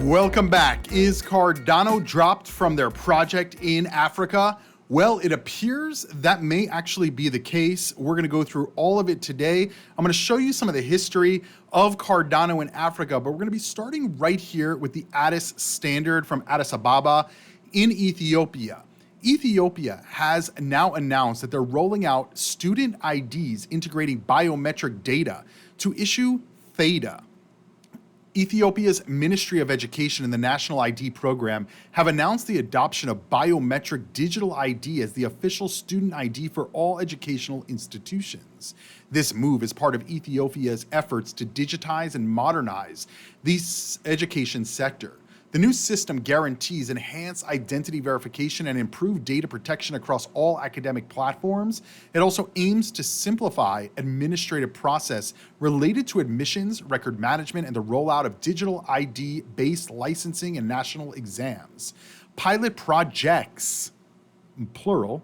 Welcome back. Is Cardano dropped from their project in Africa? Well, it appears that may actually be the case. We're going to go through all of it today. I'm going to show you some of the history of Cardano in Africa, but we're going to be starting right here with the Addis standard from Addis Ababa in Ethiopia. Ethiopia has now announced that they're rolling out student IDs integrating biometric data to issue Theta. Ethiopia's Ministry of Education and the National ID Program have announced the adoption of biometric digital ID as the official student ID for all educational institutions. This move is part of Ethiopia's efforts to digitize and modernize the education sector. The new system guarantees enhanced identity verification and improved data protection across all academic platforms. It also aims to simplify administrative process related to admissions, record management, and the rollout of digital ID-based licensing and national exams. Pilot projects, plural,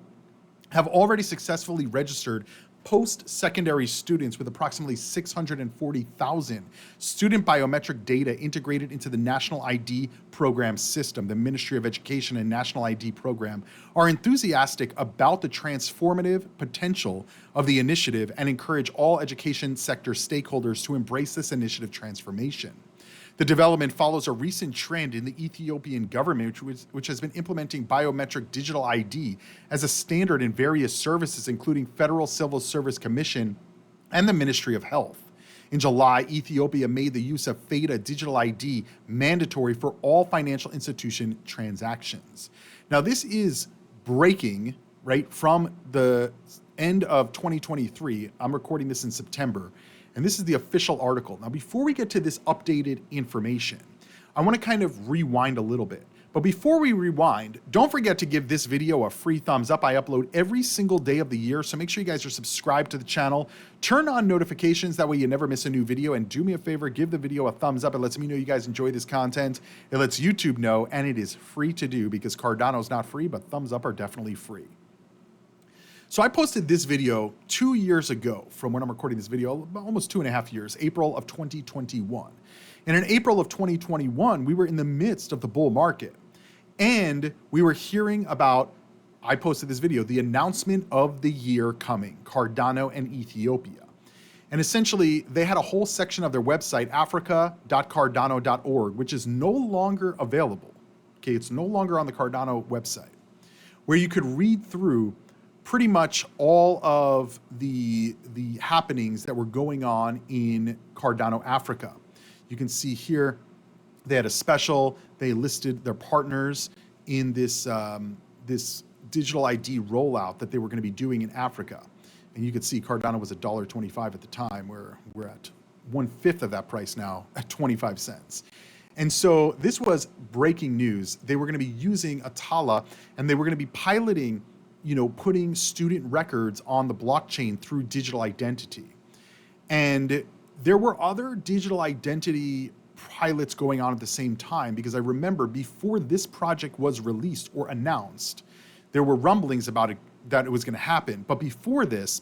have already successfully registered post-secondary students with approximately 640,000 student biometric data integrated into the National ID Program system. The Ministry of Education and National ID Program are enthusiastic about the transformative potential of the initiative and encourage all education sector stakeholders to embrace this initiative transformation. The development follows a recent trend in the Ethiopian government, which has been implementing biometric digital ID as a standard in various services, including Federal Civil Service Commission and the Ministry of Health. In July, Ethiopia made the use of Theta digital ID mandatory for all financial institution transactions. Now, this is breaking, right, from the end of 2023. I'm recording this in September. And this is the official article. Now, before we get to this updated information, I want to kind of rewind a little bit. But before we rewind, don't forget to give this video a free thumbs up. I upload every single day of the year, so make sure you guys are subscribed to the channel. Turn on notifications, that way you never miss a new video. And do me a favor, give the video a thumbs up. It lets me know you guys enjoy this content. It lets YouTube know, and it is free to do because Cardano's not free, but thumbs up are definitely free. So I posted this video 2 years ago from when I'm recording this video, almost 2.5 years, April of 2021. And in April of 2021, we were in the midst of the bull market. And we were hearing about, I posted this video, the announcement of the year coming, Cardano and Ethiopia. And essentially, they had a whole section of their website, africa.cardano.org, which is no longer available. Okay, it's no longer on the Cardano website, where you could read through pretty much all of the happenings that were going on in Cardano Africa. You can see here they had a special. They listed their partners in this this digital ID rollout that they were going to be doing in Africa. And you can see Cardano was $1.25 at the time, where we're at 1/5 of that price now at 25 cents. And so this was breaking news. They were going to be using Atala, and they were going to be piloting, putting student records on the blockchain through digital identity. And there were other digital identity pilots going on at the same time, because I remember before this project was released or announced, there were rumblings about it, that it was going to happen. But before this,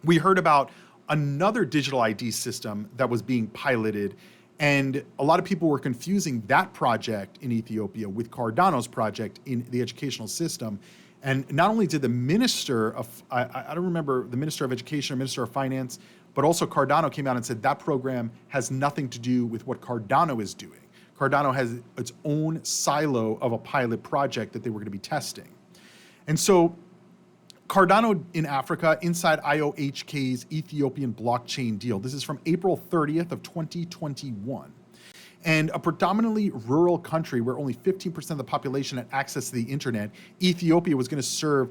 we heard about another digital ID system that was being piloted. And a lot of people were confusing that project in Ethiopia with Cardano's project in the educational system. And not only did the minister of, I don't remember, the Minister of Education or Minister of Finance, but also Cardano came out and said that program has nothing to do with what Cardano is doing. Cardano has its own silo of a pilot project that they were going to be testing. And so Cardano in Africa, inside IOHK's Ethiopian blockchain deal. This is from April 30th of 2021. And a predominantly rural country where only 15% of the population had access to the internet, Ethiopia was going to serve,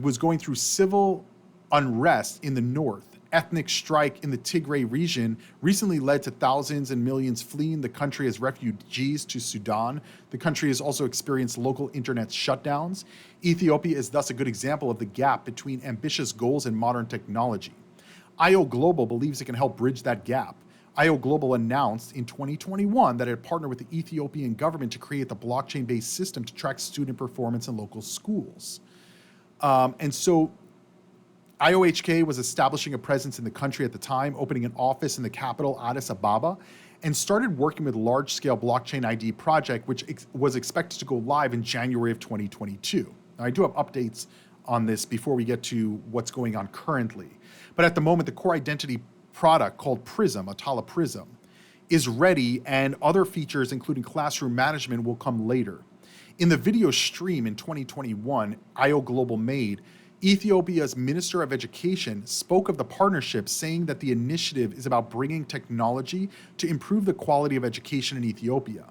was going through civil unrest in the north. Ethnic strike in the Tigray region recently led to thousands and millions fleeing the country as refugees to Sudan. The country has also experienced local internet shutdowns. Ethiopia is thus a good example of the gap between ambitious goals and modern technology. IO Global believes it can help bridge that gap. IO Global announced in 2021 that it partnered with the Ethiopian government to create the blockchain-based system to track student performance in local schools. And so IOHK was establishing a presence in the country at the time, opening an office in the capital, Addis Ababa, and started working with large-scale blockchain ID project, which was expected to go live in January of 2022. Now, I do have updates on this before we get to what's going on currently. But at the moment, the core identity product called Prism, Atala Prism, is ready, and other features, including classroom management, will come later. In the video stream in 2021, IO Global made, Ethiopia's Minister of Education spoke of the partnership, saying that the initiative is about bringing technology to improve the quality of education in Ethiopia.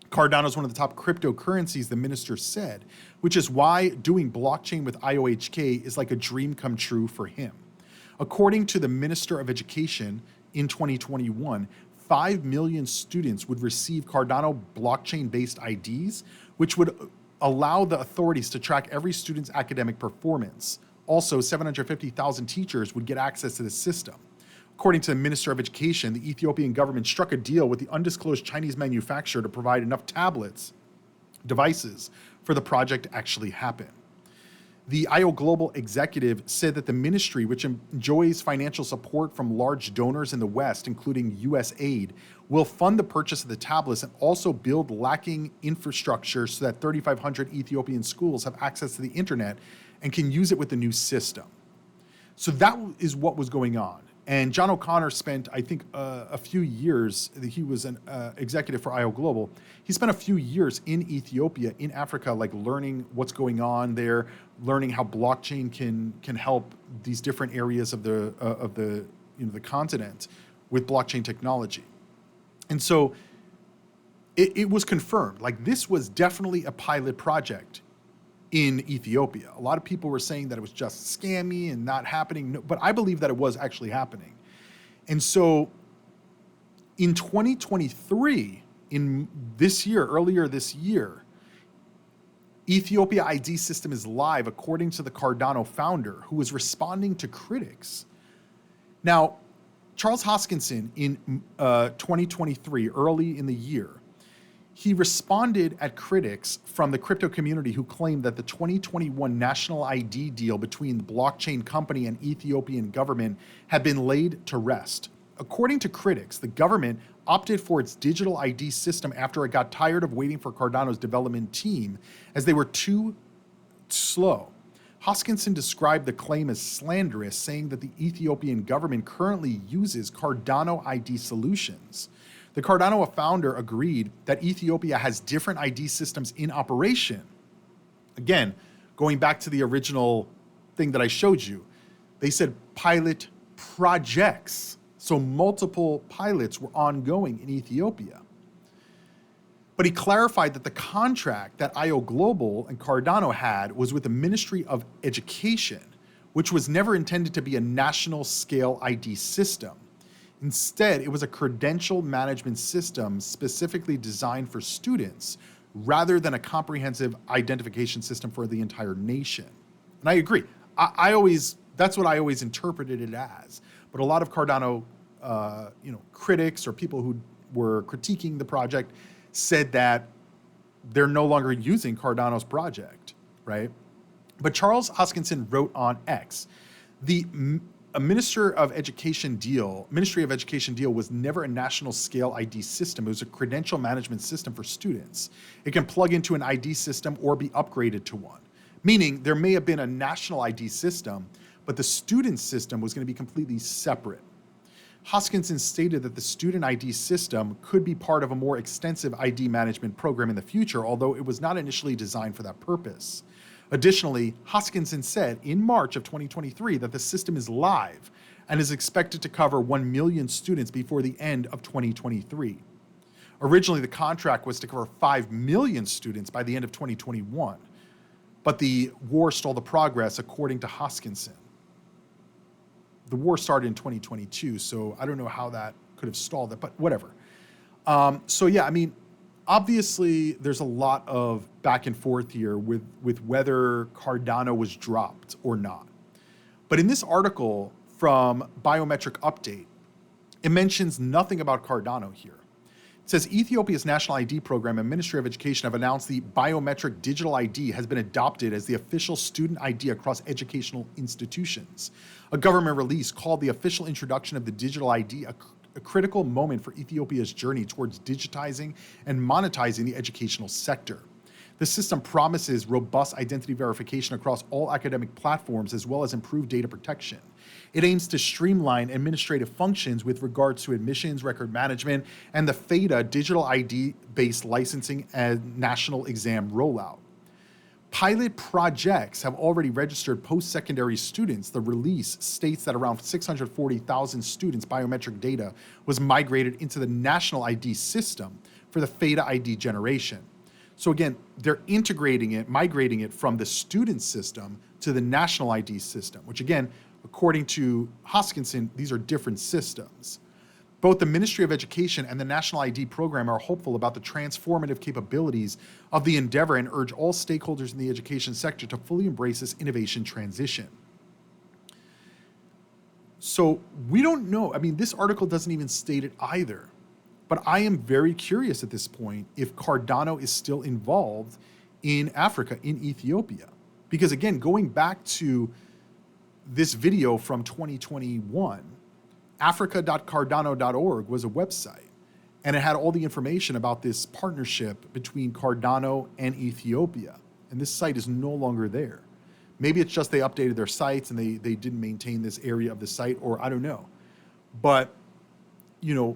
Cardano is one of the top cryptocurrencies, the minister said, which is why doing blockchain with IOHK is like a dream come true for him. According to the Minister of Education in 2021, 5 million students would receive Cardano blockchain-based IDs, which would allow the authorities to track every student's academic performance. Also, 750,000 teachers would get access to the system. According to the Minister of Education, the Ethiopian government struck a deal with the undisclosed Chinese manufacturer to provide enough devices for the project to actually happen. The IO Global executive said that the ministry, which enjoys financial support from large donors in the West, including US aid, will fund the purchase of the tablets and also build lacking infrastructure so that 3,500 Ethiopian schools have access to the internet and can use it with the new system. So that is what was going on. And John O'Connor spent, I think, a few years, he was an executive for IO Global. He spent a few years in Ethiopia, in Africa, like learning what's going on there, learning how blockchain can help these different areas of the continent with blockchain technology. And so it was confirmed, like this was definitely a pilot project in Ethiopia. A lot of people were saying that it was just scammy and not happening, but I believe that it was actually happening. And so in 2023, in this year, earlier this year, Ethiopia ID system is live, according to the Cardano founder, who was responding to critics. Now, Charles Hoskinson in 2023, early in the year, he responded at critics from the crypto community who claimed that the 2021 national ID deal between the blockchain company and Ethiopian government had been laid to rest. According to critics, the government opted for its digital ID system after it got tired of waiting for Cardano's development team, as they were too slow. Hoskinson described the claim as slanderous, saying that the Ethiopian government currently uses Cardano ID solutions. The Cardano founder agreed that Ethiopia has different ID systems in operation. Again, going back to the original thing that I showed you, they said pilot projects. So multiple pilots were ongoing in Ethiopia. But he clarified that the contract that IO Global and Cardano had was with the Ministry of Education, which was never intended to be a national scale ID system. Instead, it was a credential management system specifically designed for students rather than a comprehensive identification system for the entire nation. And I agree. That's what I always interpreted it as. But a lot of Cardano critics or people who were critiquing the project said that they're no longer using Cardano's project, right? But Charles Hoskinson wrote on X, a Ministry of Education deal was never a national scale ID system. It was a credential management system for students. It can plug into an ID system or be upgraded to one. Meaning there may have been a national ID system, but the student system was going to be completely separate. Hoskinson stated that the student ID system could be part of a more extensive ID management program in the future, although it was not initially designed for that purpose. Additionally, Hoskinson said in March of 2023 that the system is live and is expected to cover 1 million students before the end of 2023. Originally, the contract was to cover 5 million students by the end of 2021, but the war stalled the progress, according to Hoskinson. The war started in 2022, so I don't know how that could have stalled it, but whatever. Obviously, there's a lot of back and forth here with whether Cardano was dropped or not. But in this article from Biometric Update, it mentions nothing about Cardano here. It says Ethiopia's national ID program and Ministry of Education have announced the biometric digital ID has been adopted as the official student ID across educational institutions. A government release called the official introduction of the digital ID a critical moment for Ethiopia's journey towards digitizing and monetizing the educational sector. The system promises robust identity verification across all academic platforms as well as improved data protection. It aims to streamline administrative functions with regards to admissions, record management, and the FADA digital ID-based licensing and national exam rollout. Pilot projects have already registered post-secondary students. The release states that around 640,000 students' biometric data was migrated into the national ID system for the FADA ID generation. So again, they're integrating it, migrating it from the student system to the national ID system, which again, according to Hoskinson, these are different systems. Both the Ministry of Education and the National ID program are hopeful about the transformative capabilities of the endeavor and urge all stakeholders in the education sector to fully embrace this innovation transition. So we don't know. I mean, this article doesn't even state it either. But I am very curious at this point if Cardano is still involved in Africa, in Ethiopia. Because again, going back to this video from 2021, africa.cardano.org was a website, and it had all the information about this partnership between Cardano and Ethiopia. And this site is no longer there. Maybe it's just they updated their sites and they didn't maintain this area of the site, or I don't know. But, you know,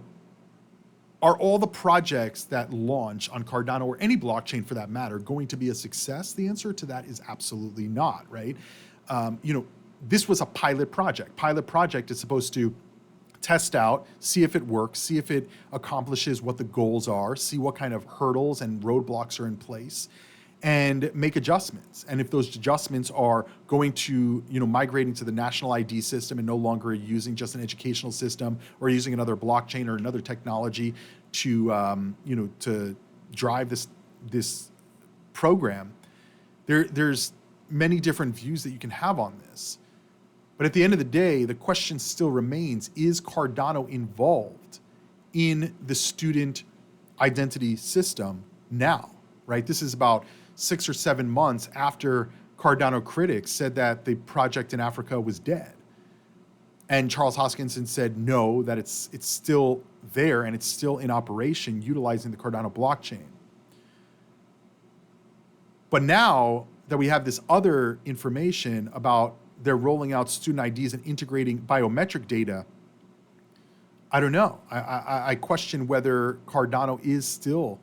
are all the projects that launch on Cardano or any blockchain for that matter going to be a success? The answer to that is absolutely not, right? You know, this was a pilot project. Pilot project is supposed to test out, see if it works, see if it accomplishes what the goals are, see what kind of hurdles and roadblocks are in place, and make adjustments. And if those adjustments are going to, you know, migrating to the national ID system and no longer using just an educational system or using another blockchain or another technology to, you know, to drive this program, there's many different views that you can have on this. But at the end of the day, the question still remains, is Cardano involved in the student identity system now, right? This is about 6 or 7 months after Cardano critics said that the project in Africa was dead. And Charles Hoskinson said no, that it's still there and it's still in operation utilizing the Cardano blockchain. But now that we have this other information about they're rolling out student IDs and integrating biometric data, I don't know. I question whether Cardano is still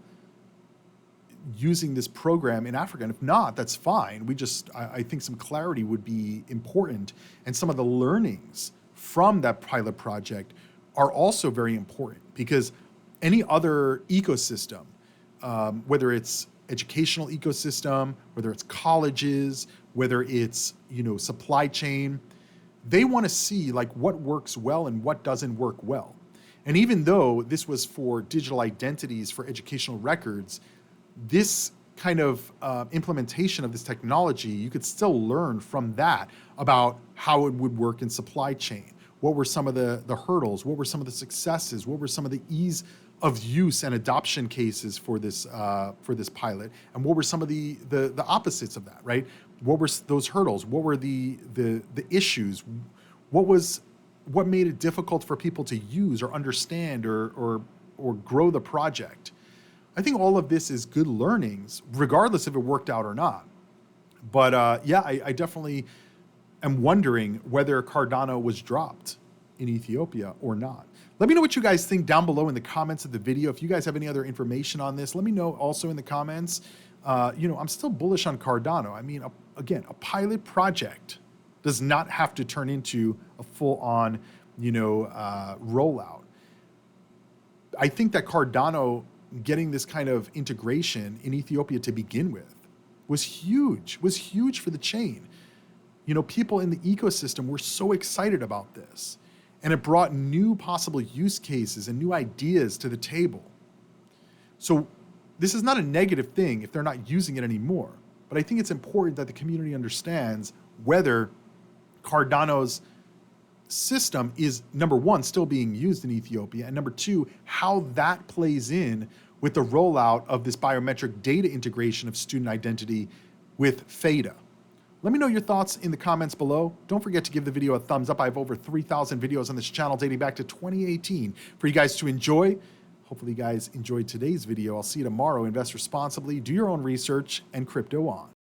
using this program in Africa. And if not, that's fine. I think some clarity would be important. And some of the learnings from that pilot project are also very important, because any other ecosystem, whether it's educational ecosystem, whether it's colleges, whether it's, you know, supply chain, they want to see like what works well and what doesn't work well. And even though this was for digital identities for educational records, this kind of implementation of this technology, you could still learn from that about how it would work in supply chain. What were some of the hurdles? What were some of the successes? What were some of the ease of use and adoption cases for this pilot? And what were some of the opposites of that, right? What were those hurdles? What were the issues? What made it difficult for people to use or understand or grow the project? I think all of this is good learnings, regardless if it worked out or not. But yeah, I definitely am wondering whether Cardano was dropped in Ethiopia or not. Let me know what you guys think down below in the comments of the video. If you guys have any other information on this, let me know also in the comments. You know, I'm still bullish on Cardano. I mean, again, a pilot project does not have to turn into a full-on, you know, rollout. I think that Cardano getting this kind of integration in Ethiopia to begin with was huge for the chain. You know, people in the ecosystem were so excited about this, and it brought new possible use cases and new ideas to the table. So this is not a negative thing if they're not using it anymore, but I think it's important that the community understands whether Cardano's system is, number one, still being used in Ethiopia, and number two, how that plays in with the rollout of this biometric data integration of student identity with FADA. Let me know your thoughts in the comments below. Don't forget to give the video a thumbs up. I have over 3,000 videos on this channel dating back to 2018 for you guys to enjoy. Hopefully you guys enjoyed today's video. I'll see you tomorrow. Invest responsibly, do your own research, and crypto on.